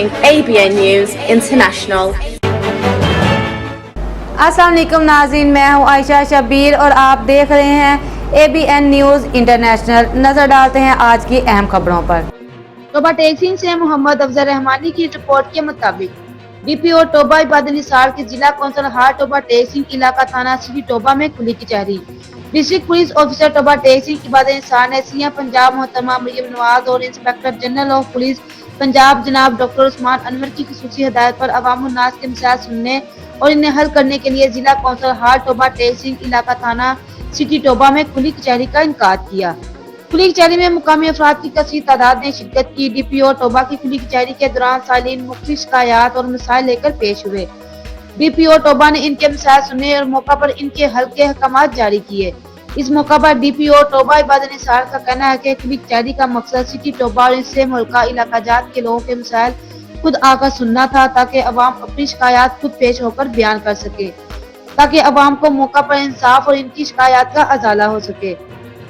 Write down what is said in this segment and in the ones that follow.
ABN News International. अस्सलाम वालेकुम नाज़रीन, मैं हूँ आयशा शबीर और आप देख रहे हैं ABN न्यूज़ इंटरनेशनल। नजर डालते हैं आज की अहम खबरों पर। टोबा टेक्सिंग से मोहम्मद अफजल रहमानी की रिपोर्ट के मुताबिक DPO टोबा इबादत निसार के जिला कौंसल हाट टोबा टेक्सिंग इलाका थाना सिटी टोबा में खुली कचहरी। डिस्ट्रिक्ट पुलिस ऑफिसर टोबा टेक्सिंग इबादत निसार ने सीएम पंजाब मोहतरमा मरियम नवाज और inspector general of police Punjab जनाब डॉक्टर उस्मान अनवर की खुसूसी हिदायत पर अवामुन नास के मसाइल सुनने और इन्हें हल करने के लिए जिला कौंसल हाट टोबा टेक्सिंग इलाका थाना सिटी टोबा में खुली कचहरी का इनकाद किया। खुली कचहरी में मुकामी अफराद की कसीर तादाद ने शिरकत की। DPO टोबा की खुली कचहरी के दौरान सालीन मुख्तलिफ शिकायत और मसाइल लेकर पेश हुए। DPO टोबा ने इनके मसाइल सुने और मौका पर इनके हल के अहकामात जारी किए। इस मौका पर DPO टोबा इबादत निसार का कहना है कि खुली कचहरी का मकसद सिटी टोबा और इससे मुल्का इलाका जात के लोगों के मसाइल खुद आकर सुनना था, ताकि अवाम अपनी शिकायत खुद पेश होकर बयान कर सके, ताकि अवाम को मौका पर इंसाफ और इनकी शिकायत का अजाला हो सके।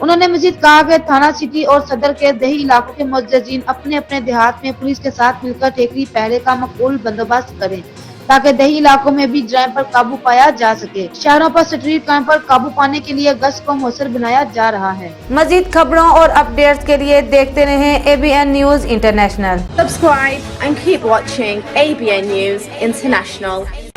उन्होंने मजीद कहा कि थाना सिटी और सदर के दही इलाकों के मुअज्जिजीन अपने अपने देहात में पुलिस के साथ मिलकर ठेकरी पहरे का मकबूल बंदोबस्त करें, ताकि दही इलाकों में भी जराइम पर काबू पाया जा सके। शहरों पर स्ट्रीट क्राइम पर काबू पाने के लिए गश्त को मौसर बनाया जा रहा है। मजीद खबरों और अपडेट्स के लिए देखते रहें ABN news international. Subscribe and keep watching ABN News International.